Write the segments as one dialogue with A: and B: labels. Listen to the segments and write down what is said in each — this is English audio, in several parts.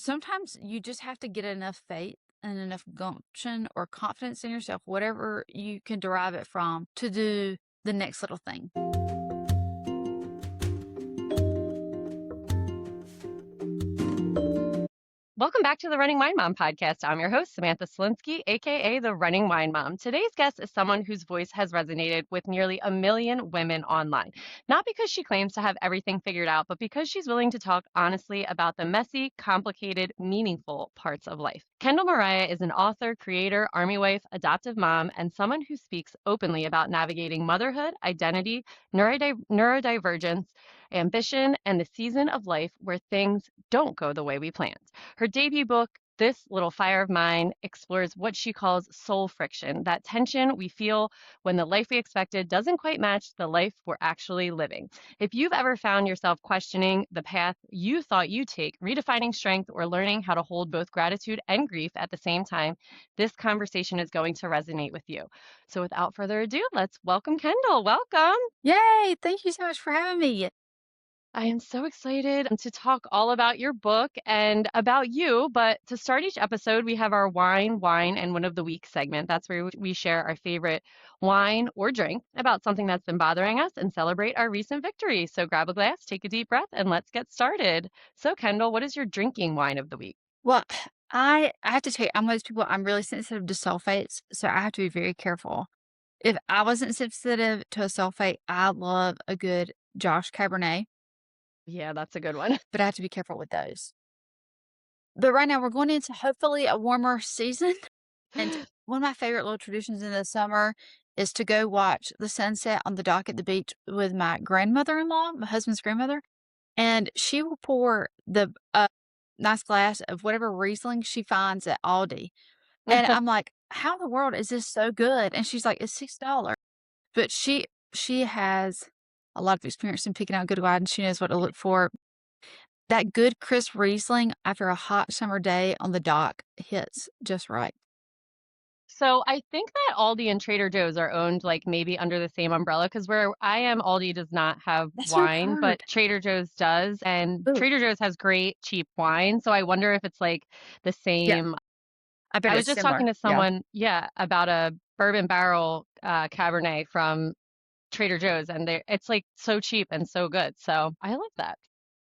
A: sometimes you just have to get enough faith and enough gumption or confidence in yourself, whatever you can derive it from, to do the next little thing.
B: Welcome back to the Running Wine Mom podcast. I'm your host, Samantha Slinsky, aka the Running Wine Mom. Today's guest is someone whose voice has resonated with nearly 1 million women online. Not because she claims to have everything figured out, but because she's willing to talk honestly about the messy, complicated, meaningful parts of life. Kendall Mariah is an author, creator, army wife, adoptive mom, and someone who speaks openly about navigating motherhood, identity, neurodivergence, ambition, and the season of life where things don't go the way we planned. Her debut book, This Little Fire of Mine, explores what she calls soul friction, that tension we feel when the life we expected doesn't quite match the life we're actually living. If you've ever found yourself questioning the path you thought you'd take, redefining strength, or learning how to hold both gratitude and grief at the same time, this conversation is going to resonate with you. So without further ado, let's welcome Kendall. Welcome.
A: Yay! Thank you so much for having me.
B: I am so excited to talk all about your book and about you. But to start each episode, we have our wine, and one of the week segment. That's where we share our favorite wine or drink about something that's been bothering us and celebrate our recent victory. So grab a glass, take a deep breath, and let's get started. So, Kendall, what is your drinking wine of the week?
A: Well, I have to tell you, I'm one of those people, I'm really sensitive to sulfates, so I have to be very careful. If I wasn't sensitive to a sulfate, I love a good Josh Cabernet,
B: Yeah, that's a good one.
A: but I have to be careful with those. But right now, we're going into hopefully a warmer season. And one of my favorite little traditions in the summer is to go watch the sunset on the dock at the beach with my grandmother-in-law, my husband's grandmother. And she will pour the nice glass of whatever Riesling she finds at Aldi. And I'm like, how in the world is this so good? And she's like, it's $6. But she has a lot of experience in picking out good wine. She knows what to look for. That good crisp Riesling after a hot summer day on the dock hits just right.
B: So I think that Aldi and Trader Joe's are owned like maybe under the same umbrella because where I am, Aldi does not have
A: That's what I've
B: wine, but
A: heard.
B: Trader Joe's does. And
A: Ooh,
B: Trader Joe's has great cheap wine. So I wonder if it's like the
A: yeah,
B: same.
A: I bet
B: I was
A: it's
B: just
A: similar.
B: talking to
A: Yeah.
B: someone, yeah, about a bourbon barrel Cabernet from Trader Joe's, and it's like so cheap and so good. So I love that.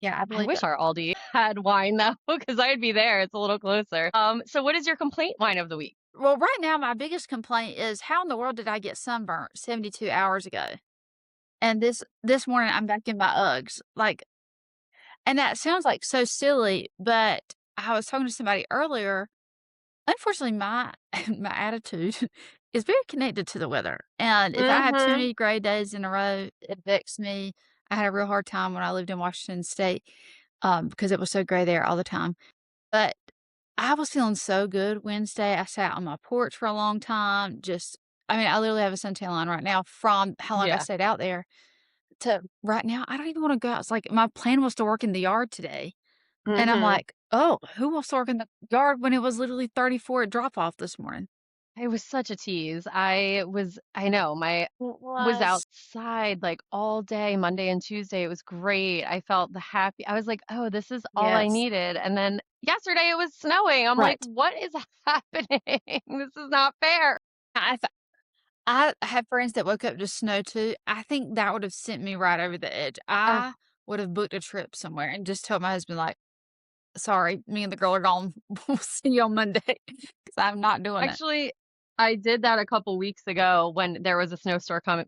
A: Yeah, I
B: I
A: believe
B: wish
A: it.
B: our Aldi had wine though, because I'd be there. It's a little closer. So what is your complaint wine of the week?
A: Well, right now, my biggest complaint is how in the world did I get sunburnt 72 hours ago? And this morning I'm back in my Uggs. Like, and that sounds like so silly, but I was talking to somebody earlier. Unfortunately, my my attitude is very connected to the weather. And if I have too
B: Mm-hmm.
A: many gray days in a row, it affects me. I had a real hard time when I lived in Washington State, because it was so gray there all the time. But I was feeling so good Wednesday. I sat on my porch for a long time. I mean, I literally have a suntan line right now from how long I
B: Yeah.
A: stayed out there to right now. I don't even want to go out. It's like my plan was to work in the yard today. And I'm
B: Mm-hmm.
A: like, oh, who wants to work in the yard when it was literally 34 at drop off this morning?
B: It was such a tease. I know,
A: It
B: was
A: was.
B: outside like all day, Monday and Tuesday. It was great. I felt I was like, oh, this is all I
A: Yes.
B: needed. And then yesterday it was snowing. I'm like,
A: Right.
B: what is happening? This is not fair.
A: If I have friends that woke up to snow too, I think that would have sent me right over the edge.
B: Uh,
A: I would have booked a trip somewhere and just told my husband, like, sorry, me and the girl are gone. We'll see you on Monday because I'm not doing it.
B: Actually, I did that a couple weeks ago when there was a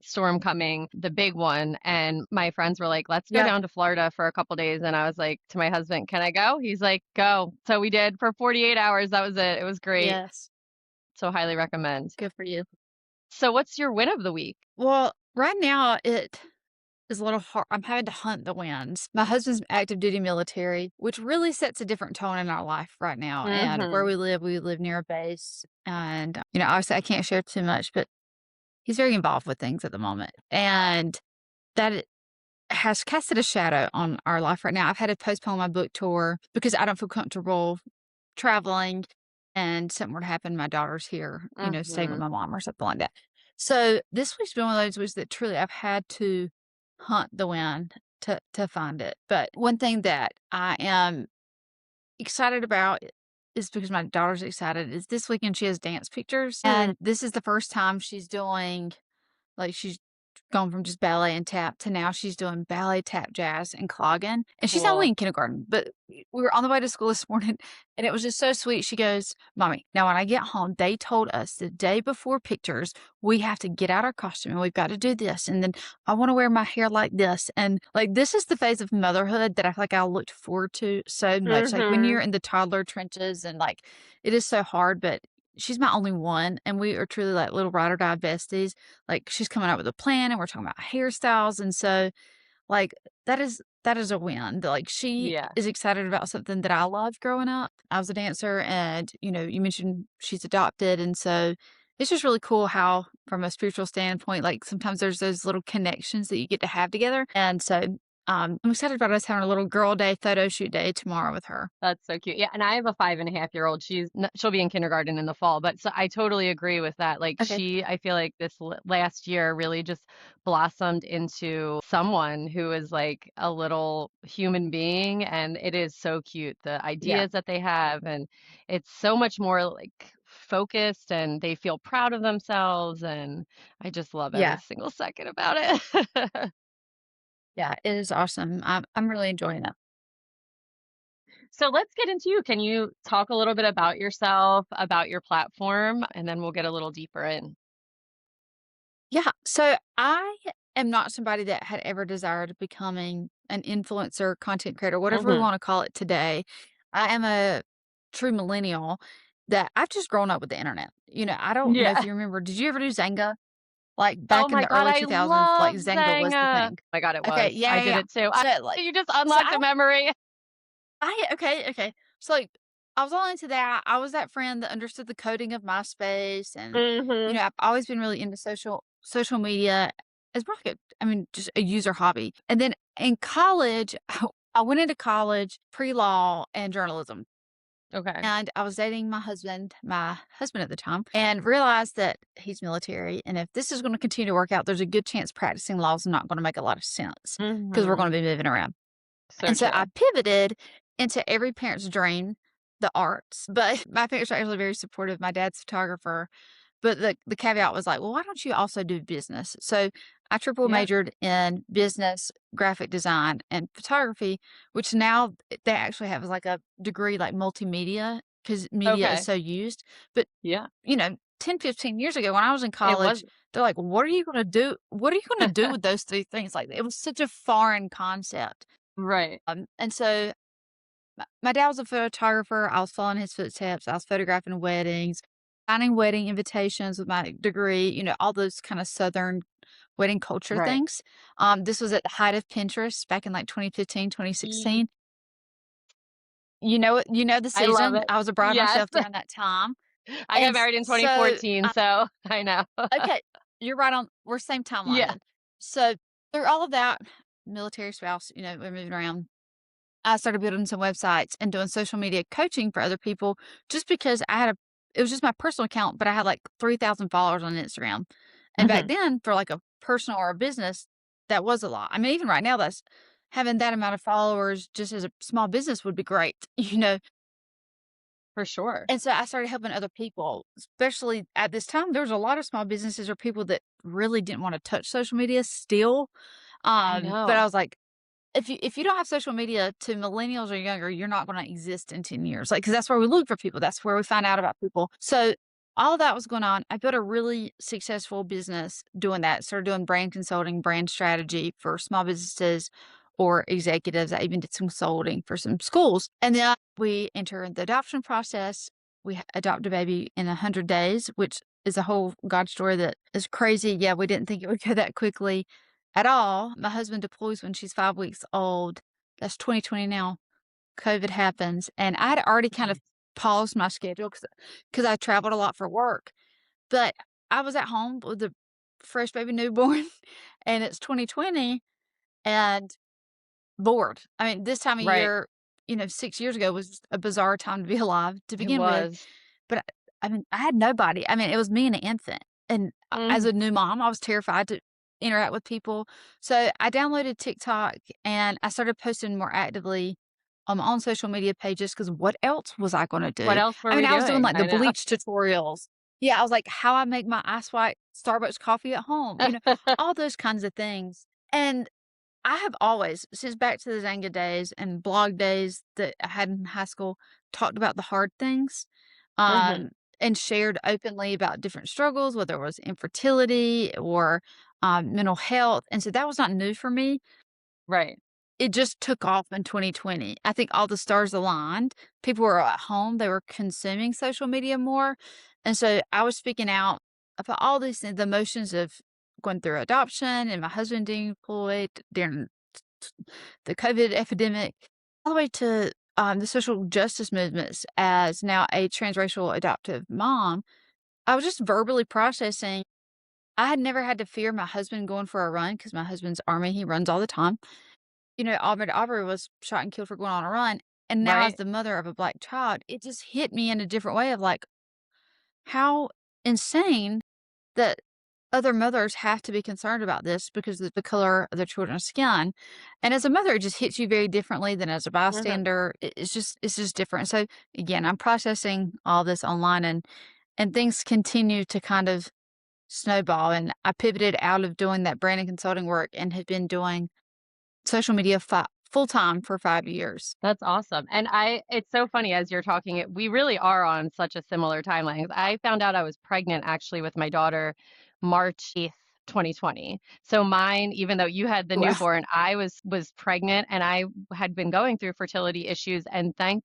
B: storm coming, the big one, and my friends were like, "Let's go
A: Yep.
B: down to Florida for a couple days." And I was like to my husband, "Can I go?" He's like, "Go." So we did for 48 hours. That was it. It was great.
A: Yes.
B: So highly recommend.
A: Good for you.
B: So what's your win of the week?
A: Well, right now it is a little hard. I'm having to hunt the wins. My husband's active duty military, which really sets a different tone in our life right now. And where
B: Mm-hmm.
A: we live near a base. And, obviously I can't share too much, but he's very involved with things at the moment. And that has casted a shadow on our life right now. I've had to postpone my book tour because I don't feel comfortable traveling and something were to happen, my daughter's here, staying with
B: Mm-hmm.
A: my mom or something like that. So this week's been one of those weeks that truly I've had to hunt the wind to find it. But one thing that I am excited about is because my daughter's excited, is this weekend she has dance pictures,
B: Mm.
A: and this is the first time she's doing like, she's gone from just ballet and tap to now she's doing ballet, tap, jazz, and clogging, and she's only
B: Cool.
A: in kindergarten, but we were on the way to school this morning, and it was just so sweet. She goes, "Mommy, now when I get home, they told us the day before pictures, we have to get out our costume, and we've got to do this, and then I wanna wear my hair like this," and, like, this is the phase of motherhood that I feel like I looked forward to so much, like, when
B: Mhm.
A: you're in the toddler trenches and, like, it is so hard, but she's my only one, and we are truly like little ride or die besties. Like, she's coming up with a plan, and we're talking about hairstyles, and so, like, that is a win. Like, she
B: Yeah.
A: is excited about something that I loved growing up. I was a dancer, and, you mentioned she's adopted, and so it's just really cool how, from a spiritual standpoint, like, sometimes there's those little connections that you get to have together, and so, I'm excited about us having a little girl day, photo shoot day tomorrow with her.
B: That's so cute. Yeah, and I have a 5.5-year-old. She'll be in kindergarten in the fall, but so I totally agree with that. Like
A: Okay.
B: I feel like this last year really just blossomed into someone who is like a little human being, and it is so cute. The
A: Yeah.
B: ideas that they have, and it's so much more like focused, and they feel proud of themselves, and I just love every
A: Yeah.
B: single second about it.
A: Yeah, it is awesome. I'm really enjoying it.
B: So let's get into you. Can you talk a little bit about yourself, about your platform, and then we'll get a little deeper in.
A: Yeah, so I am not somebody that had ever desired becoming an influencer, content creator, whatever we
B: Hmm.
A: wanna call it today. I am a true millennial that I've just grown up with the internet. I don't know if
B: Yeah.
A: you remember, did you ever do Zanga? Like,
B: Oh
A: back in
B: my
A: the
B: God,
A: early
B: I
A: 2000s, like,
B: love
A: Zanga was the
B: Zanga. Oh
A: thing.
B: my God, it
A: Okay,
B: was.
A: yeah,
B: I
A: yeah,
B: did
A: yeah.
B: it too.
A: So, like
B: You just
A: so
B: unlocked a memory.
A: okay, okay. So, like, I was all into that. I was that friend that understood the coding of MySpace, and
B: Hmm.
A: I've always been really into social media as more like just a user hobby. And then in college, I went into college pre-law and journalism.
B: Okay.
A: And I was dating my husband at the time, and realized that he's military. And if this is going to continue to work out, there's a good chance practicing law is not going to make a lot of sense because we're
B: Hmm.
A: going to be moving around.
B: So
A: And so I
B: true.
A: pivoted into every parent's dream, the arts. But my parents are actually very supportive. My dad's a photographer, but the caveat was like, "Well, why don't you also do business?" So I triple
B: Yeah.
A: majored in business, graphic design, and photography, which now they actually have as like a degree like multimedia because media is
B: Okay.
A: so used. But,
B: Yeah.
A: 10, 15 years ago when I was in
B: It was
A: college, they're like, "What are you gonna do? What are you gonna do with those 3 things?" Like, it was such a foreign concept.
B: right.
A: And so my dad was a photographer. I was following his footsteps. I was photographing weddings, signing wedding invitations with my degree, all those kind of Southern wedding culture
B: Right.
A: things. This was at the height of Pinterest back in like 2015,
B: Ye-
A: 2016. You know the
B: I love
A: season.
B: it.
A: I was a bride
B: Yes.
A: myself during that time.
B: I got
A: And
B: married in
A: so,
B: 2014, so I know.
A: okay, you're right on. We're same timeline
B: Yeah.
A: then. So through all of that, military spouse, we're moving around. I started building some websites and doing social media coaching for other people just because it was just my personal account, but I had like 3,000 followers on Instagram. And back
B: Hmm.
A: then, for like a personal or a business, that was a lot. I mean, even right now, that's having that amount of followers just as a small business would be great,
B: For sure.
A: And so I started helping other people, especially at this time. There was a lot of small businesses or people that really didn't want to touch social media still.
B: I
A: But I
B: know.
A: was like, if you don't have social media to millennials or younger, you're not gonna exist in 10 years, like, because that's where we look for people, that's where we find out about people. So, all of that was going on. I built a really successful business doing that, started doing brand consulting, brand strategy for small businesses or executives. I even did some consulting for some schools, and then we entered the adoption process. We adopt a baby in 100 days, which is a whole God story that is crazy. Yeah, we didn't think it would go that quickly at all. My husband deploys when she's 5 weeks old. That's 2020 now. COVID happens, and I had already kind of
B: Jeez.
A: paused my schedule because I traveled a lot for work, but I was at home with a fresh baby newborn, and it's 2020 and bored. I mean, this time of
B: Right.
A: year, 6 years ago was a bizarre time to be alive to
B: It
A: begin with,
B: was.
A: but I mean, I had nobody. I mean, it was me and an infant, and as
B: Mhm.
A: a new mom, I was terrified to interact with people. So I downloaded TikTok and I started posting more actively on my own social media pages because what else was I gonna
B: What
A: do?
B: else were
A: I mean,
B: we
A: I was doing,
B: doing?
A: like, the
B: I know.
A: bleach tutorials. Yeah, I was like, how I make my ice white Starbucks coffee at home, all those kinds of things. And I have always, since back to the Zanga days and blog days that I had in high school, talked about the hard things,
B: Mhm.
A: um, and shared openly about different struggles, whether it was infertility or, mental health, and so that was not new for me.
B: Right.
A: It just took off in 2020. I think all the stars aligned. People were at home, they were consuming social media more, and so I was speaking out about all these things, the emotions of going through adoption and my husband being employed during the COVID epidemic, all the way to, the social justice movements as now a transracial adoptive mom. I was just verbally processing. I had never had to fear my husband going for a run because my husband's Army, he runs all the time. Ahmed Aubrey was shot and killed for going on a run, and now as
B: Right.
A: the mother of a black child, it just hit me in a different way of, like, how insane that other mothers have to be concerned about this because of the color of their children's skin, and as a mother, it just hits you very differently than as a
B: Mhm.
A: bystander. It's just different. So, again, I'm processing all this online, and things continue to kind of snowball, and I pivoted out of doing that branding consulting work and have been doing social media full time for 5 years.
B: That's awesome. And it's so funny as you're talking, we really are on such a similar timeline. I found out I was pregnant actually with my daughter March 8th, 2020. So mine, even though you had the
A: Well,
B: newborn, I was pregnant and I had been going through fertility issues and thank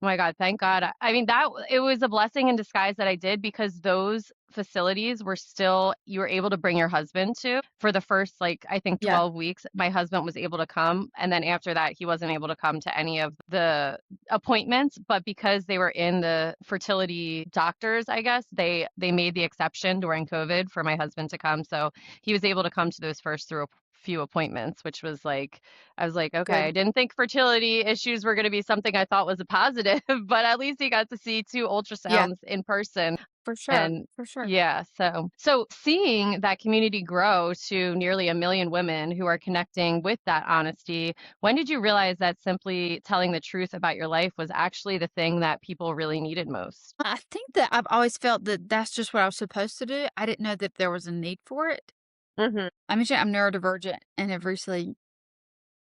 B: Oh my God, thank God. I mean, it was a blessing in disguise that I did because those facilities were still, you were able to bring your husband to for the first, like, I think
A: yeah.
B: 12 weeks. My husband was able to come. And then after that, he wasn't able to come to any of the appointments. But because they were in the fertility doctors, I guess, they made the exception during COVID for my husband to come. So he was able to come to those first through a few appointments, which was like, I was like, okay, I
A: Good.
B: didn't think fertility issues were going to be something I thought was a positive, but at least he got to see two
A: Yeah,
B: ultrasounds in person.
A: for sure,
B: And
A: for sure.
B: yeah, so seeing that community grow to nearly 1 million women who are connecting with that honesty, when did you realize that simply telling the truth about your life was actually the thing that people really needed most?
A: I think that I've always felt that that's just what I was supposed to do. I didn't know that there was a need for it.
B: Hmm.
A: I mentioned I'm neurodivergent and have recently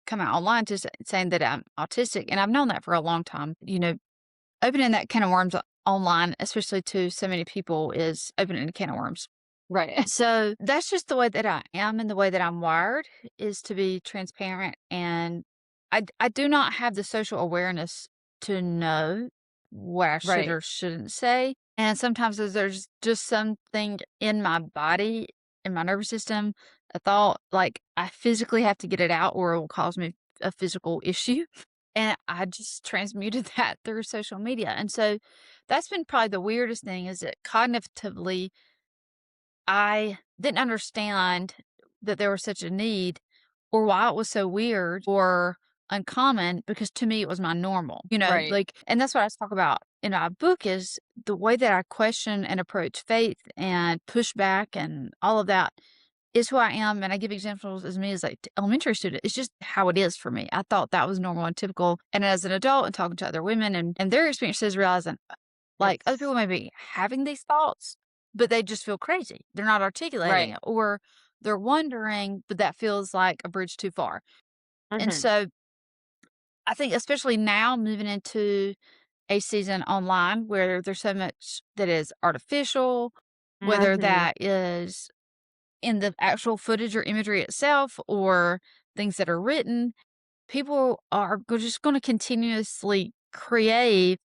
A: come out online just saying that I'm autistic, and I've known that for a long time. Opening that can of worms online, especially to so many people, is opening a can of worms.
B: Right.
A: So that's just the way that I am and the way that I'm wired is to be transparent. And I do not have the social awareness to know what I should
B: Right.
A: or shouldn't say. And sometimes there's just something in my body, in my nervous system, a thought like I physically have to get it out or it will cause me a physical issue. And I just transmuted that through social media. And so that's been probably the weirdest thing is that cognitively I didn't understand that there was such a need or why it was so weird or uncommon because to me it was my normal,
B: Right.
A: like, and that's what I talk about in my book is the way that I question and approach faith and push back and all of that is who I am. And I give examples as me as like elementary student. It's just how it is for me. I thought that was normal and typical. And as an adult and talking to other women and their experiences, realizing like, other
B: It's
A: people may be having these thoughts, but they just feel crazy. They're not articulating
B: right.
A: it, or they're wondering, but that feels like a bridge too far. And
B: Hmm.
A: so I think especially now moving into a season online where there's so much that is artificial, whether
B: Hmm.
A: that is in the actual footage or imagery itself or things that are written, people are just going to continuously create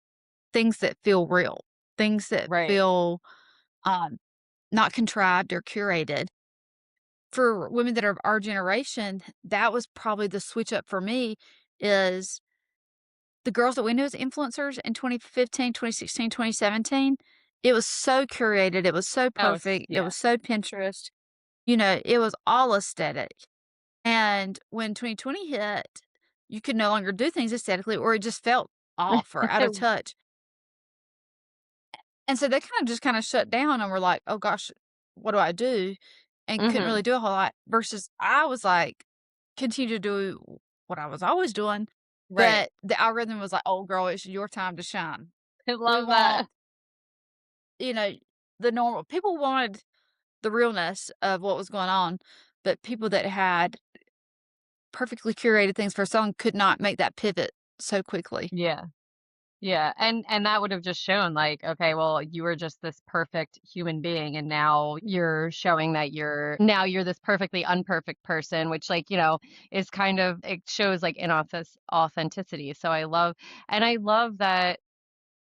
A: things that feel real, things that
B: Right.
A: feel um, not contrived or curated. For women that are of our generation, that was probably the switch up for me is the girls that we knew as influencers in 2015, 2016, 2017. It was so curated. It was so
B: Oh,
A: perfect. It
B: yeah.
A: was so Pinterest. It was all aesthetic. And when 2020 hit, you could no longer do things aesthetically or it just felt off or out of touch. And so they kinda shut down and were like, "Oh gosh, what do I do?" And couldn't really
B: Hmm.
A: do a whole lot versus I was like, continue to do what I was always doing,
B: Right.
A: But the algorithm was like, "Oh, girl, it's your time to shine."
B: I
A: We
B: love that.
A: want, you know, the normal people wanted the realness of what was going on, but people that had perfectly curated things for a song could not make that pivot so quickly.
B: Yeah. Yeah, and that would have just shown like, okay, well, you were just this perfect human being and now you're showing that you're this perfectly unperfect person, which like, is kind of it shows like authenticity. So I love that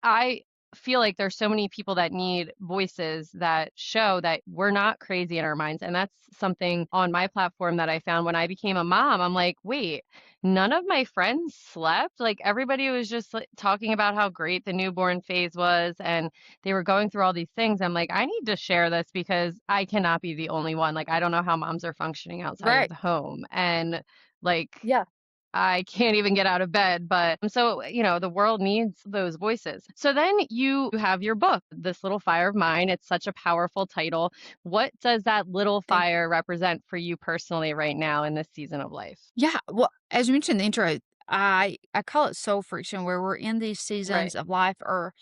B: I feel like there's so many people that need voices that show that we're not crazy in our minds. And that's something on my platform that I found when I became a mom. I'm like, wait, none of my friends slept. Like everybody was just like, talking about how great the newborn phase was and they were going through all these things. I'm like, I need to share this because I cannot be the only one. Like, I don't know how moms are functioning outside of
A: Right.
B: the home. And like,
A: Yeah.
B: I can't even get out of bed. But so, the world needs those voices. So then you have your book, This Little Fire of Mine. It's such a powerful title. What does that little
A: Thank you.
B: fire represent for you personally right now in this season of life?
A: Yeah, well, as you mentioned in the intro, I call it soul friction, where we're in these seasons
B: Right.
A: of life or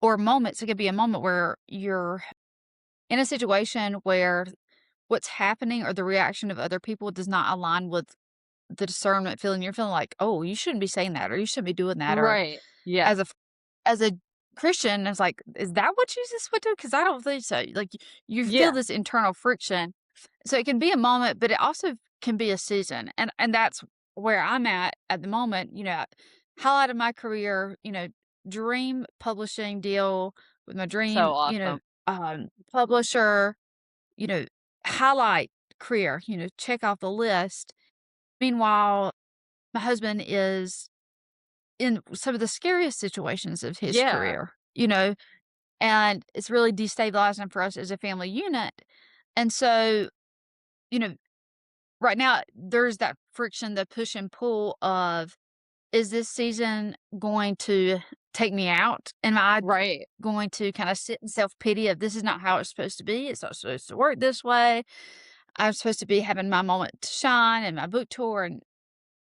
A: moments. It could be a moment where you're in a situation where what's happening or the reaction of other people does not align with the discernment feeling. You're feeling like, "Oh, you shouldn't be saying that," or "You shouldn't be doing that," or
B: Right. Yeah.
A: as a as a Christian, it's like, "Is that what Jesus would do? Because I don't think so." Like, you feel
B: Yeah.
A: this internal friction. So it can be a moment, but it also can be a season, and that's where I'm at the moment, highlight of my career, dream publishing deal with my
B: So
A: dream,
B: awesome.
A: publisher, you know, highlight career, check off the list. Meanwhile, my husband is in some of the scariest situations of his
B: Yeah.
A: career, and it's really destabilizing for us as a family unit. And so, you know, right now there's that friction, the push and pull of, is this season going to take me out? Am I
B: Right.
A: going to kind of sit in self pity of, this is not how it's supposed to be? It's not supposed to work this way. I'm supposed to be having my moment to shine and my book tour. And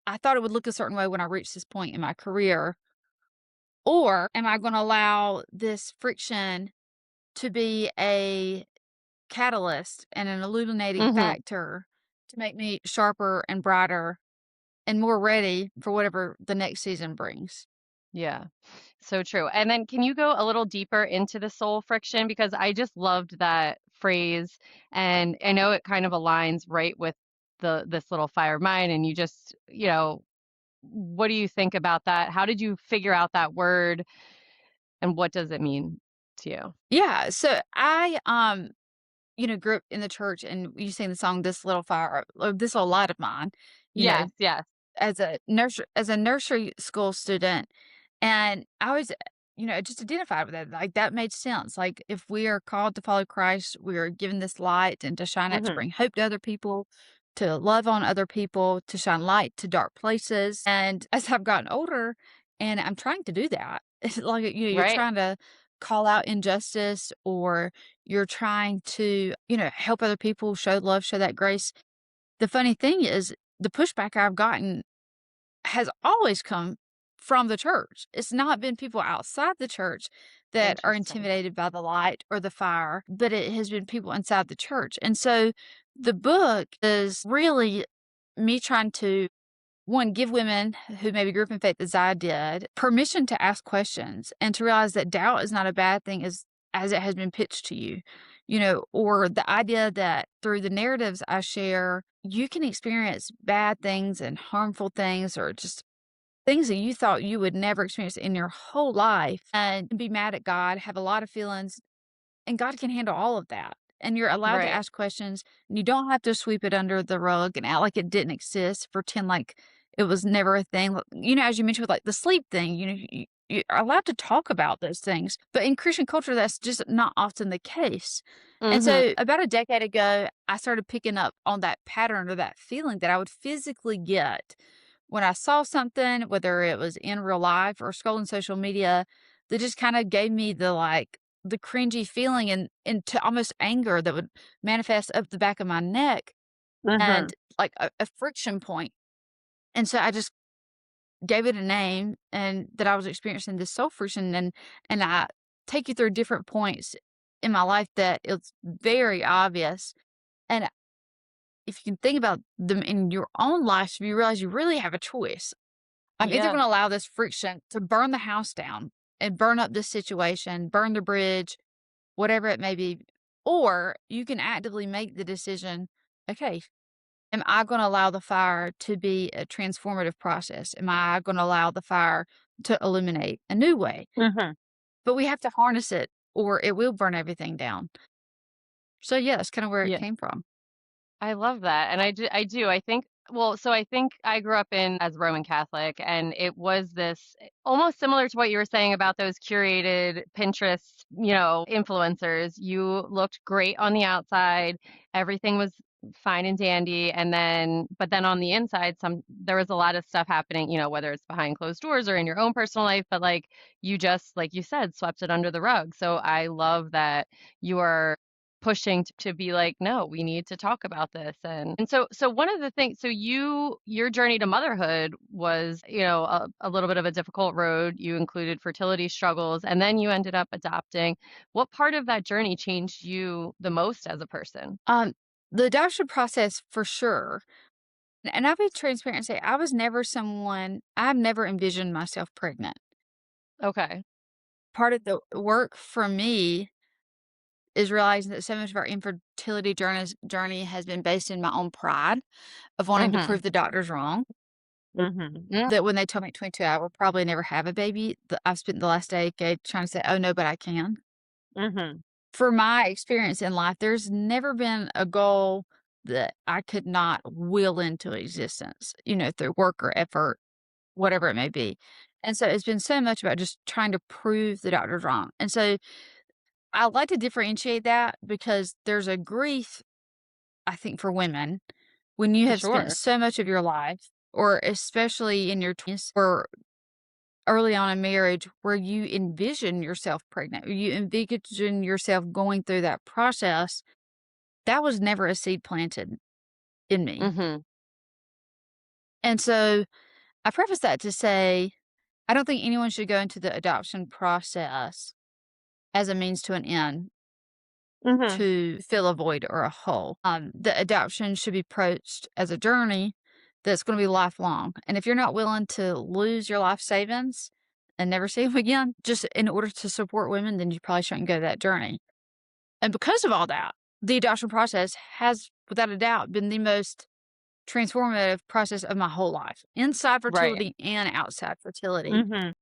A: I thought it would look a certain way when I reached this point in my career. Or am I going to allow this friction to be a catalyst and an illuminating
B: Hmm.
A: factor to make me sharper and brighter and more ready for whatever the next season brings?
B: Yeah. So true. And then can you go a little deeper into the soul friction? Because I just loved that phrase. And I know it kind of aligns right with this little fire of mine. And you just, what do you think about that? How did you figure out that word and what does it mean to you?
A: Yeah, so I grew up in the church and you sing the song "This Little Fire," or "This Little Light of Mine," you know,
B: Yes, yes.
A: as a nursery school student, and I was, just identified with that, like, that made sense, like, if we are called to follow Christ, we are given this light and to shine it, to
B: Hmm.
A: bring hope to other people, to love on other people, to shine light to dark places, and as I've gotten older and I'm trying to do that, it's like, you're
B: Right.
A: trying to call out injustice, or you're trying to, help other people, show love, show that grace. The funny thing is the pushback I've gotten has always come from the church. It's not been people outside the church that are
B: Interesting.
A: intimidated by the light or the fire, but it has been people inside the church. And so the book is really me trying to, one, give women who maybe grew up in faith as I did permission to ask questions and to realize that doubt is not a bad thing as it has been pitched to you, or the idea that through the narratives I share, you can experience bad things and harmful things or just things that you thought you would never experience in your whole life and be mad at God, have a lot of feelings, and God can handle all of that. And you're allowed to
B: Right.
A: ask questions, and you don't have to sweep it under the rug and act like it didn't exist, pretend like it was never a thing. As you mentioned with like the sleep thing, you're allowed to talk about those things. But in Christian culture, that's just not often the case. And
B: Hmm.
A: so about a decade ago, I started picking up on that pattern or that feeling that I would physically get when I saw something, whether it was in real life or scrolling social media, that just kind of gave me the cringy feeling and into almost anger that would manifest up the back of my neck
B: Hmm.
A: and like a friction point. And so I just gave it a name and that I was experiencing this soul friction, and I take you through different points in my life that it's very obvious. And if you can think about them in your own life, you realize you really have a choice. I'm either
B: Yeah.
A: going to allow this friction to burn the house down and burn up this situation, burn the bridge, whatever it may be, or you can actively make the decision, okay, am I going to allow the fire to be a transformative process? Am I going to allow the fire to illuminate a new way?
B: Mhm.
A: But we have to harness it or it will burn everything down. So, yeah, that's kind of where it
B: Yeah.
A: came from.
B: I love that, and I do, I think well, so I think I grew up in as Roman Catholic, and it was this almost similar to what you were saying about those curated Pinterest, influencers. You looked great on the outside, everything was fine and dandy, and then on the inside, there was a lot of stuff happening, whether it's behind closed doors or in your own personal life, but, like, you just, like you said, swept it under the rug. So I love that you are pushing to be like, no, we need to talk about this. And so one of the things, so your journey to motherhood was, a little bit of a difficult road. You included fertility struggles, and then you ended up adopting. What part of that journey changed you the most as a person?
A: Um, the adoption process for sure. And I'll be transparent and say I've never envisioned myself pregnant.
B: Okay.
A: Part of the work for me is realizing that so much of our infertility journey has been based in my own pride of wanting to
B: Mhm.
A: prove the doctors wrong.
B: Yeah.
A: That when they told me at 22 I would probably never have a baby, I've spent the last decade trying to say, "Oh, no, but I can."
B: Mhm.
A: For my experience in life, there's never been a goal that I could not will into existence, through work or effort, whatever it may be. And so it's been so much about just trying to prove the doctors wrong. And so I like to differentiate that because there's a grief, I think, for women when you
B: For
A: have spent
B: sure.
A: so much of your life, or especially in your 20s or early on in marriage, where you envision yourself pregnant, or you envision yourself going through that process. That was never a seed planted in me.
B: Mhm.
A: And so I preface that to say, I don't think anyone should go into the adoption process as a means to an end
B: Mhm.
A: to fill a void or a hole. The adoption should be approached as a journey that's going to be lifelong. And if you're not willing to lose your life savings and never see them again, just in order to support women, then you probably shouldn't go that journey. And because of all that, the adoption process has, without a doubt, been the most transformative process of my whole life, inside
B: Right.
A: fertility and outside fertility.
B: Mhm.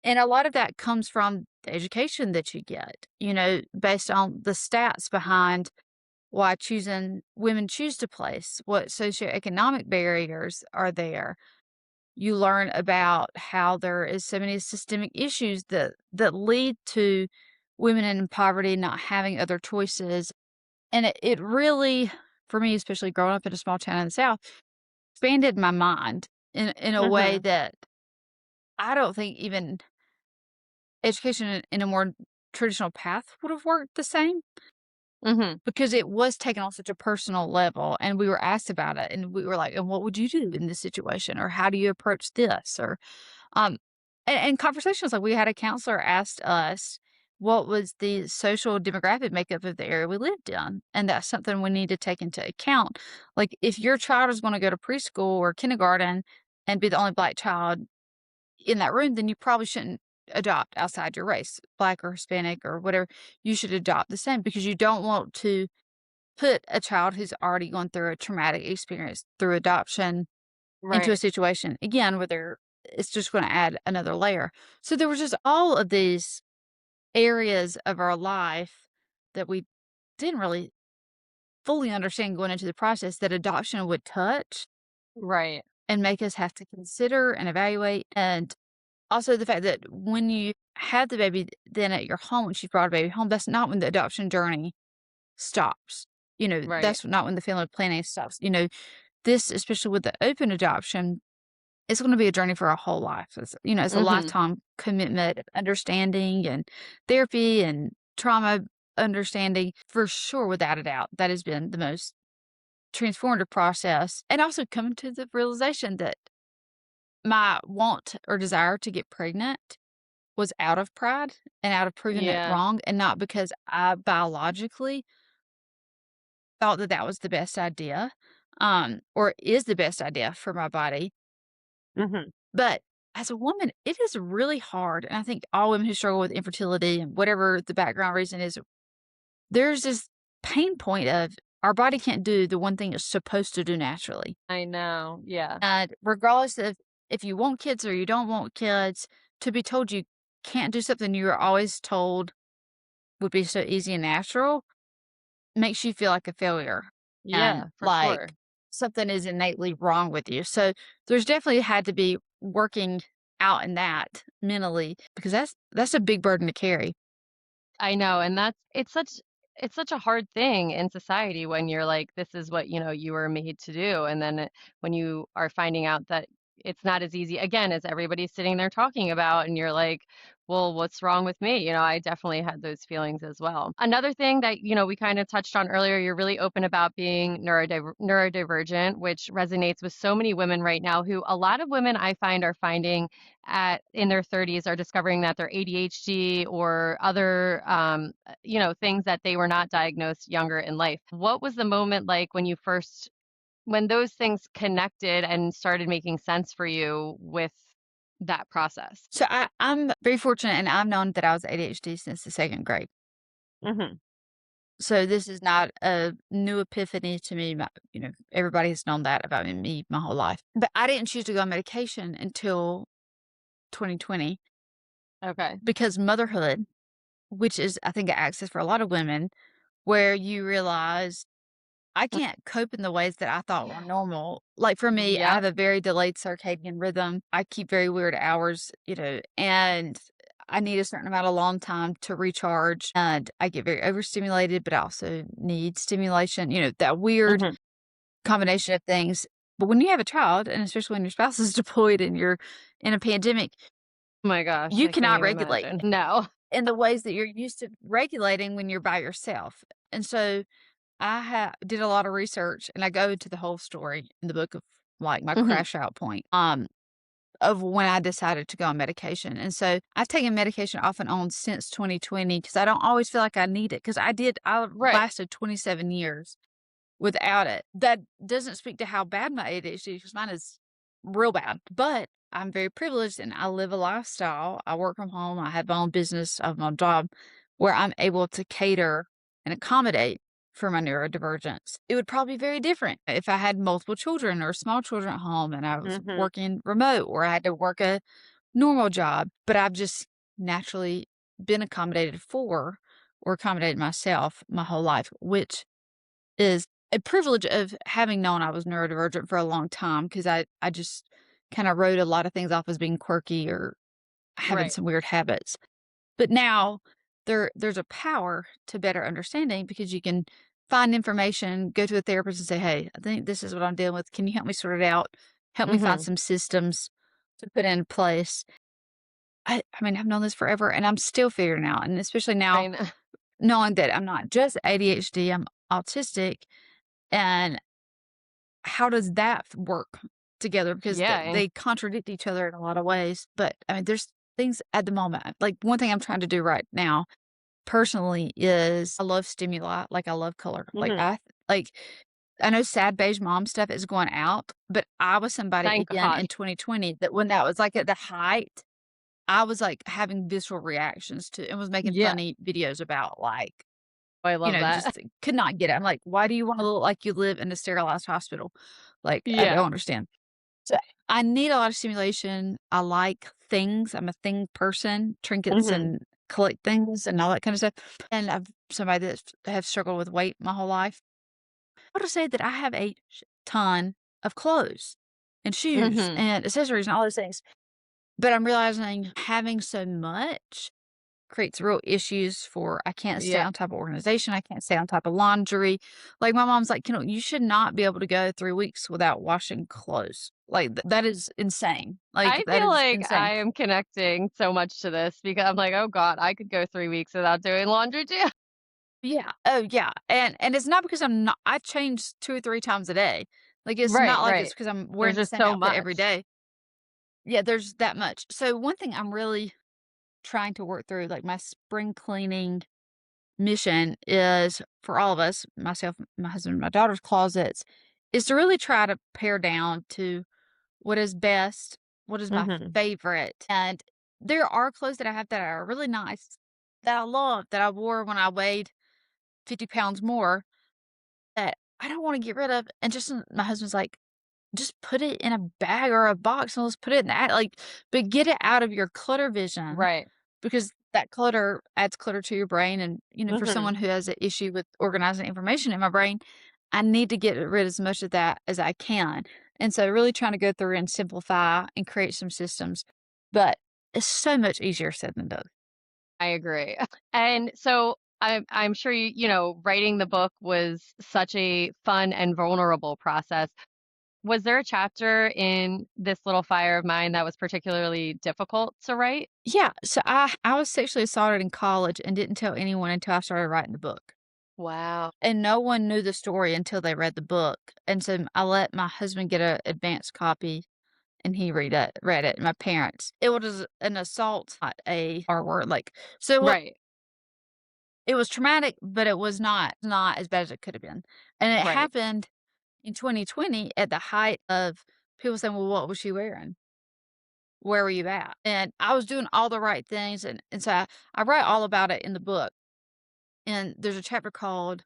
A: And a lot of that comes from the education that you get, based on the stats behind why choosing women choose to place, what socioeconomic barriers are there. You learn about how there is so many systemic issues that lead to women in poverty not having other choices. And it really, for me, especially growing up in a small town in the South, expanded my mind in a way
B: Mhm.
A: that I don't think even education in a more traditional path would have worked the same,
B: Mhm.
A: because it was taken on such a personal level, and we were asked about it, and we were like, "And what would you do in this situation?" Or, "How do you approach this?" Or, um, and conversations like we had a counselor asked us what was the social demographic makeup of the area we lived in, and that's something we need to take into account. Like, if your child is gonna go to preschool or kindergarten and be the only Black child in that room, then you probably shouldn't adopt outside your race, Black or Hispanic or whatever. You should adopt the same because you don't want to put a child who's already gone through a traumatic experience through adoption into a
B: Right.
A: situation again where it's just going to add another layer. So there was just all of these areas of our life that we didn't really fully understand going into the process that adoption would touch
B: Right.
A: and make us have to consider and evaluate. And also the fact that when you have the baby then at your home, when she brought a baby home, that's not when the adoption journey stops.
B: Right.
A: That's not when the family planning stops. This, especially with the open adoption, it's going to be a journey for our whole life. It's a
B: Mhm.
A: lifetime commitment of understanding and therapy and trauma understanding for sure, without a doubt. That has been the most transformative process. And also coming to the realization that my want or desire to get pregnant was out of pride and out of proving it
B: Yeah.
A: wrong, and not because I biologically thought that that was the best idea, or is the best idea for my body.
B: Mhm.
A: But as a woman, it is really hard, and I think all women who struggle with infertility and whatever the background reason is, there's this pain point of our body can't do the one thing it's supposed to do naturally.
B: I know. Yeah.
A: And regardless of if you want kids or you don't want kids, to be told you can't do something you were always told would be so easy and natural makes you feel like a failure and
B: Yeah, for
A: like
B: sure.
A: something is innately wrong with you. So there's definitely had to be working out in that mentally because that's a big burden to carry.
B: I know, and it's such a hard thing in society when you're like, this is what, you were made to do. And then when you are finding out that it's not as easy, again, as everybody's sitting there talking about, and you're like, well, what's wrong with me? I definitely had those feelings as well. Another thing that, we kind of touched on earlier, you're really open about being neurodivergent, which resonates with so many women right now who a lot of women I find are finding at in their 30s are discovering that they're ADHD or other things that they were not diagnosed younger in life. What was the moment like when those things connected and started making sense for you with that process?
A: So I'm very fortunate and I've known that I was ADHD since the second grade.
B: Mhm.
A: So this is not a new epiphany to me. Everybody has known that about me my whole life. But I didn't choose to go on medication until 2020
B: Okay.
A: because motherhood, which is I think an access for a lot of women, where you realize I can't cope in the ways that I thought were normal. Like for me, I have
B: Yep.
A: a very delayed circadian rhythm. I keep very weird hours, and I need a certain amount of long time to recharge. And I get very overstimulated, but I also need stimulation, that weird
B: Mhm.
A: combination of things. But when you have a child, and especially when your spouse is deployed and you're in a pandemic,
B: Oh my gosh,
A: you
B: I can't
A: cannot
B: even
A: regulate
B: imagine. No.
A: in the ways that you're used to regulating when you're by yourself. And so did a lot of research, and I go into the whole story in the book of, like, my
B: Mhm.
A: crash out point, of when I decided to go on medication, and so I've taken medication off and on since 2020 because I don't always feel like I need it. Because I
B: Right.
A: lasted 27 years without it. That doesn't speak to how bad my ADHD is, because mine is real bad, but I'm very privileged and I live a lifestyle. I work from home, I have my own business, I have my own job where I'm able to cater and accommodate for my neurodivergence. It would probably be very different if I had multiple children or small children at home and I was
B: Mhm.
A: working remote or I had to work a normal job, but I've just naturally been accommodated for or accommodated myself my whole life, which is a privilege of having known I was neurodivergent for a long time because I just kinda wrote a lot of things off as being quirky or having
B: Right.
A: some weird habits. But now there's a power to better understanding because you can find information, go to a therapist and say, "Hey, I think this is what I'm dealing with. Can you help me sort it out? Help me find
B: Mhm.
A: some systems to put in place." I mean, I've known this forever and I'm still figuring it out, and especially now
B: I know.
A: knowing that I'm not just ADHD, I'm autistic, and how does that work together? Because
B: Yeah, and
A: they contradict each other in a lot of ways, but, I mean, there's things at the moment like, one thing I'm trying to do right now, personally, is I love stimuli, like, I love color.
B: mhm.
A: Like, I know sad beige mom stuff is going out, but I was somebody,
B: Thank
A: again,
B: God.
A: in 2020 that when that was, like, at the height, I was, like, having visceral reactions to and was making
B: Yeah,
A: funny videos about, like,
B: I love that.
A: just could not get it. I'm like, "Why do you wanna look like you live in a sterilized hospital?" Like, I
B: Yeah.
A: don't understand. So, I need a lot of stimulation. I like things. I'm a thing person, trinkets
B: Mhm.
A: and collect things and all that kind of stuff. And I'm somebody that have struggled with weight my whole life. I would say that I have a ton of clothes and shoes
B: Mhm.
A: and accessories and all those things. But I'm realizing having so much creates real issues for I can't stay
B: Yeah.
A: on top of organization, I can't stay on top of laundry. Like, my mom's like, you should not be able to go 3 weeks without washing clothes." Like, that is insane. Like,
B: I
A: that
B: feel
A: is
B: like
A: insane.
B: I am connecting so much to this because I'm like, "Oh god, I could go 3 weeks without doing laundry too."
A: Yeah. Oh, yeah. And it's not because I change 2 or 3 times a day. Like, it's
B: Right,
A: not like it's
B: right.
A: because I'm
B: There's
A: wearing the
B: just
A: same
B: so
A: outfit every
B: much.
A: day. Yeah, there's that much. So one thing I'm really trying to work through, like my spring cleaning mission is for all of us, myself, my husband, my daughter's closets, is to really try to pare down to what is best, what is my
B: Mhm.
A: favorite. And there are clothes that I have that are really nice, that I love, that I wore when I weighed 50 pounds more that I don't want to get rid of. And just my husband's like, just put it in a bag or a box and let's put it in that. Like, but get it out of your clutter vision
B: Right.
A: because that clutter adds clutter to your brain. And, for
B: Mhm.
A: someone who has an issue with organizing information in my brain, I need to get rid of as much of that as I can. And so, really trying to go through and simplify and create some systems. But it's so much easier said than done.
B: I agree. And so I'm sure writing the book was such a fun and vulnerable process. Was there a chapter in this little fire of mine that was particularly difficult to write?
A: Yeah. So, I was sexually assaulted in college and didn't tell anyone until I started writing the book.
B: Wow.
A: And no one knew the story until they read the book, and so I let my husband get a advanced copy, and he read it, and my parents. It was an assault, not a R word, like so
B: Right.
A: it was traumatic, but it was not as bad as it could have been, and it
B: Right.
A: happened in 2020 at the height of people saying, "Well, what was she wearing? Where were you at?" And I was doing all the right things, and so I write all about it in the book, and there's a chapter called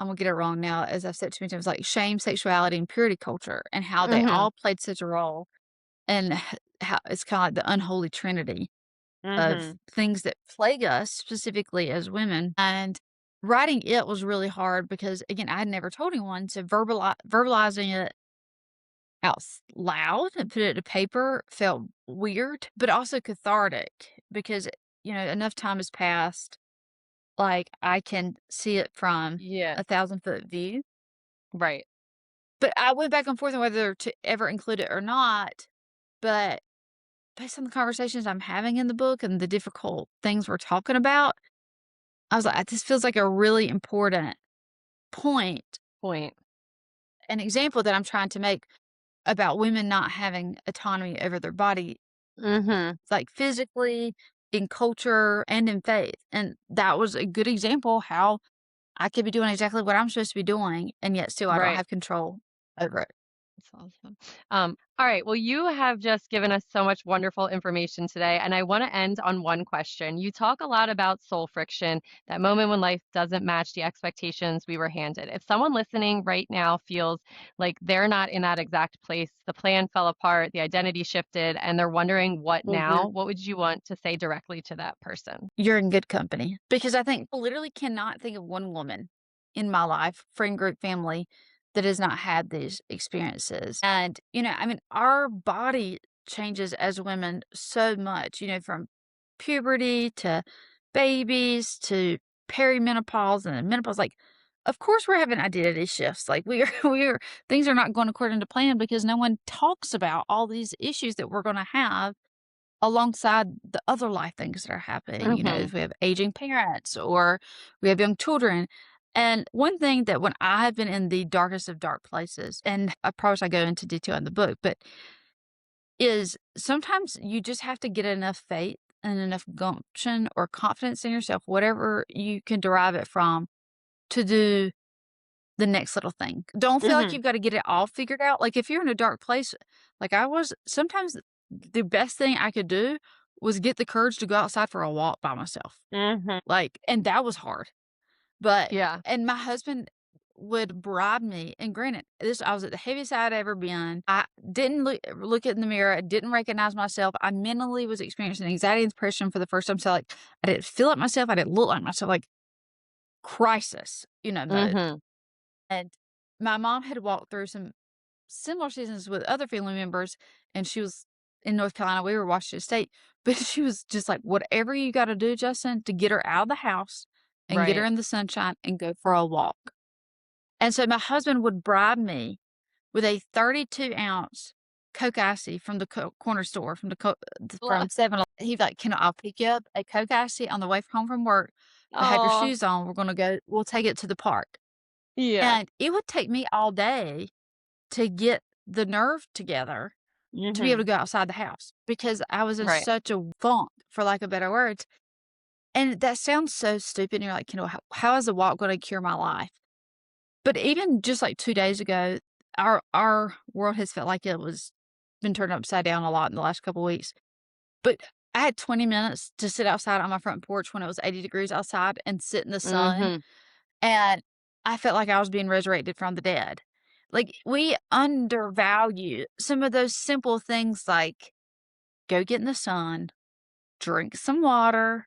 A: I'm gonna get it wrong now, as I've said too many times, like shame, sexuality, and purity culture, and how they
B: Mhm.
A: all played such a role, and how it's kind of like the unholy trinity of
B: Mhm.
A: things that plague us specifically as women. And writing it was really hard because, again, I had never told anyone, so verbalizing it loud and put it to paper felt weird, but also cathartic because enough time has passed, like I can see it from
B: Yeah.
A: 1,000-foot view.
B: Right.
A: But I went back and forth on whether to ever include it or not, but based on the conversations I'm having in the book and the difficult things we're talking about, I was like, "This feels like a really important point,
B: Point.
A: an example that I'm trying to make about women not having autonomy over their body,
B: Mhm.
A: like, physically, in culture, and in faith." And that was a good example how I could be doing exactly what I'm supposed to be doing, and yet still I don't
B: Right.
A: have control over it.
B: That's awesome. All right. Well, you have just given us so much wonderful information today, and I want to end on one question. You talk a lot about soul friction, that moment when life doesn't match the expectations we were handed. If someone listening right now feels like they're not in that exact place, the plan fell apart, the identity shifted, and they're wondering what
A: Mhm.
B: now, what would you want to say directly to that person?
A: You're in good company because I think I literally cannot think of one woman in my life, friend group, family, that has not had these experiences. And, I mean, our body changes as women so much, from puberty to babies to perimenopause and then menopause. Like, of course, we're having identity shifts. Like, things are not going according to plan because no one talks about all these issues that we're going to have alongside the other life things that are happening,
B: Hmm.
A: if we have aging parents or we have young children. And one thing that when I have been in the darkest of dark places, and I probably should go into detail in the book, but is sometimes you just have to get enough faith and enough gumption or confidence in yourself, whatever you can derive it from, to do the next little thing. Don't feel like
B: Hmm.
A: you've got to get it all figured out. Like if you're in a dark place, like I was, sometimes the best thing I could do was get the courage to go outside for a walk by myself.
B: Hmm.
A: Like, and that was hard. But,
B: Yeah.
A: and my husband would bribe me. And granted, this, I was at the heaviest I'd ever been. I didn't look in the mirror. I didn't recognize myself. I mentally was experiencing anxiety and depression for the first time. So like, I didn't feel like myself. I didn't look like myself, like crisis, mode.
B: Hmm.
A: And my mom had walked through some similar seasons with other family members, and she was in North Carolina. We were Washington State, but she was just like, "Whatever you gotta do, Justin, to get her out of the house and get her
B: Right.
A: in the sunshine and go for a walk." And so my husband would bribe me with a 32-ounce Coke Icy from the corner store,
B: Blah.
A: from 7 He'd be like, I'll pick you up a Coke Icy on the way home from work, but have your
B: Oh,
A: shoes on. We'll take it to the park."
B: yeah.
A: And it would take me all day to get the nerve together to be able to
B: Mhm.
A: go outside the house because I was in
B: Right.
A: such a funk, for lack of better words. And that sounds so stupid. And you're like, how is a walk going to cure my life? But even just like 2 days ago, our world has felt like it was been turned upside down a lot in the last couple weeks. But I had 20 minutes to sit outside on my front porch when it was 80 degrees outside and sit in the sun,
B: Mhm.
A: and I felt like I was being resurrected from the dead. Like, we undervalue some of those simple things like go get in the sun, drink some water.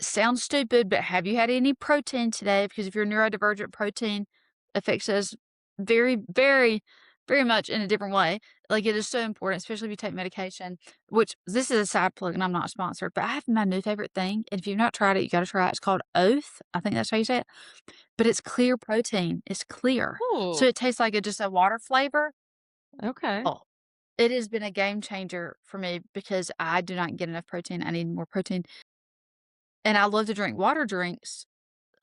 A: Sounds stupid, but have you had any protein today? Because if you're neurodivergent, protein affects us very, very, very much in a different way. Like, it is so important, especially if you take medication, which this is a side plug and I'm not sponsored, but I have my new favorite thing. And if you've not tried it, you got to try it. It's called Oath. I think that's how you say it. But it's clear protein. It's clear. So
B: Ooh,
A: it tastes like just a water flavor.
B: okay.
A: Oh, it has been a game changer for me because I do not get enough protein. I need more protein. And I love to drink water drinks.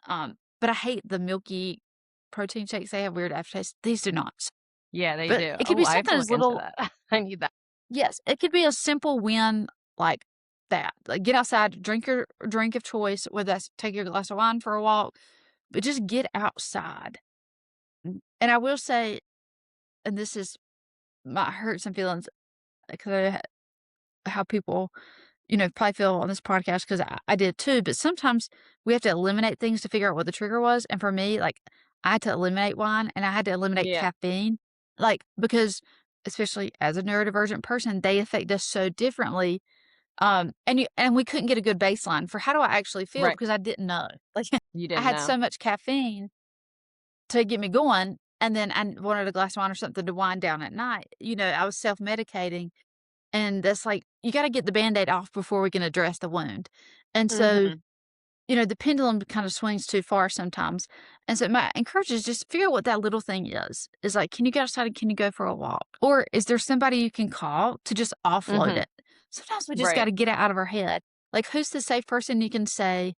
A: But I hate the milky protein shakes. They have weird aftertaste. These do not.
B: Yeah, they
A: But
B: do.
A: it could
B: Oh,
A: be
B: I have
A: something
B: to
A: as
B: look into
A: little.
B: that. I need that.
A: Yes, it could be a simple win like that. Like, get outside, drink your drink of choice, whether that's take your glass of wine for a walk, but just get outside. And I will say, and this is might hurt some feelings because how people, probably feel on this podcast because I did too. But sometimes we have to eliminate things to figure out what the trigger was. And for me, like, I had to eliminate wine and I had to eliminate
B: Yeah.
A: caffeine, like, because especially as a neurodivergent person, they affect us so differently. And we couldn't get a good baseline for how do I actually feel
B: Right.
A: because I didn't know. Like,
B: You
A: I
B: didn't
A: had
B: know.
A: so much caffeine to get me going. And then I wanted a glass of wine or something to wind down at night. I was self medicating and that's like, you gotta get the Band-Aid off before we can address the wound. And so,
B: Mhm.
A: the pendulum kind of swings too far sometimes. And so my encouragement is just figure out what that little thing is like, can you go outside and can you go for a walk? Or is there somebody you can call to just offload
B: Mhm.
A: it? Sometimes we just
B: Right.
A: gotta get it out of our head. Like, who's the safe person you can say,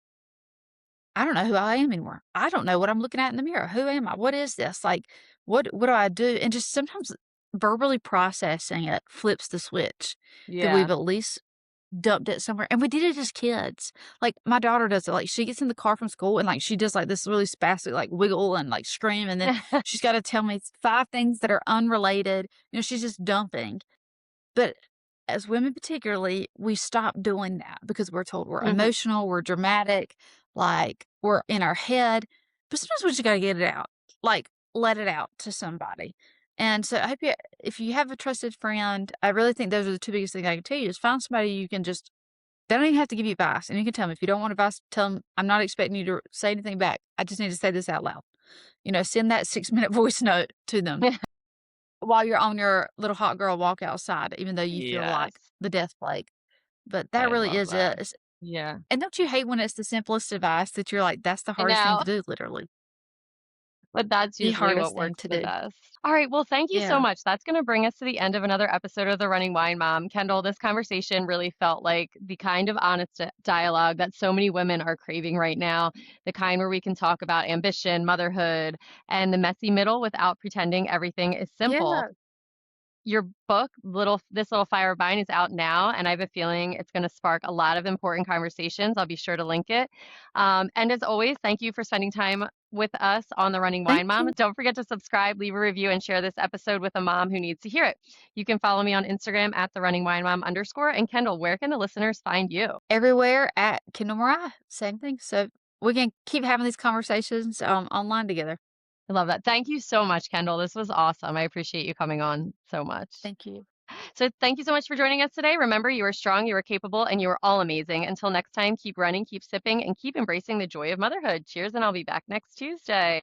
A: I don't know who I am anymore. I don't know what I'm looking at in the mirror. Who am I? What is this? Like, what do I do? And just sometimes verbally processing it flips the switch that
B: Yeah.
A: we've at least dumped it somewhere, and we did it as kids. Like, my daughter does it, like, she gets in the car from school and, like, she does, like, this really spastic, like, wiggle and, like, scream, and then she's gotta tell me 5 things that are unrelated. She's just dumping. But as women particularly, we stop doing that because we're told we're
B: Mhm.
A: emotional, we're dramatic, like, we're in our head, but sometimes we just gotta get it out, like, let it out to somebody. And so I hope if you have a trusted friend, I really think those are the 2 biggest things I can tell you is find somebody you can just they don't even have to give you advice, and you can tell them if you don't want advice, tell them, "I'm not expecting you to say anything back. I just need to say this out loud." Send that 6-minute voice note to them while you're on your little hot girl walk outside, even though you feel like
B: Yes.
A: the death plague. But that
B: I
A: really
B: love
A: is it.
B: that. Yeah.
A: And don't you hate when it's the simplest advice that you're like, "That's the
B: I
A: hardest thing
B: know.
A: to do, literally."
B: But that's
A: The
B: usually what
A: hardest thing
B: works
A: to
B: the
A: do.
B: best. All right. Well, thank you so
A: Yeah.
B: much. That's going to bring us to the end of another episode of The Running Wine Mom. Kendall, this conversation really felt like the kind of honest dialogue that so many women are craving right now, the kind where we can talk about ambition, motherhood, and the messy middle without pretending everything is simple.
A: Yeah.
B: Your book, This Little Fire of Mine, is out now, and I have a feeling it's going to spark a lot of important conversations. I'll be sure to link it. And as always, thank you for spending time with us on The Running Wine
A: Thank
B: Mom.
A: you.
B: Don't forget to subscribe, leave a review, and share this episode with a mom who needs to hear it. You can follow me on Instagram at the Running Wine Mom _. And Kendall, where can the listeners find you?
A: Everywhere at Kendall Mariah, same thing. So we can keep having these conversations, online together.
B: I love that. Thank you so much, Kendall. This was awesome. I appreciate you coming on so much.
A: Thank you.
B: So thank you so much for joining us today. Remember, you are strong, you are capable, and you are all amazing. Until next time, keep running, keep sipping, and keep embracing the joy of motherhood. Cheers, and I'll be back next Tuesday.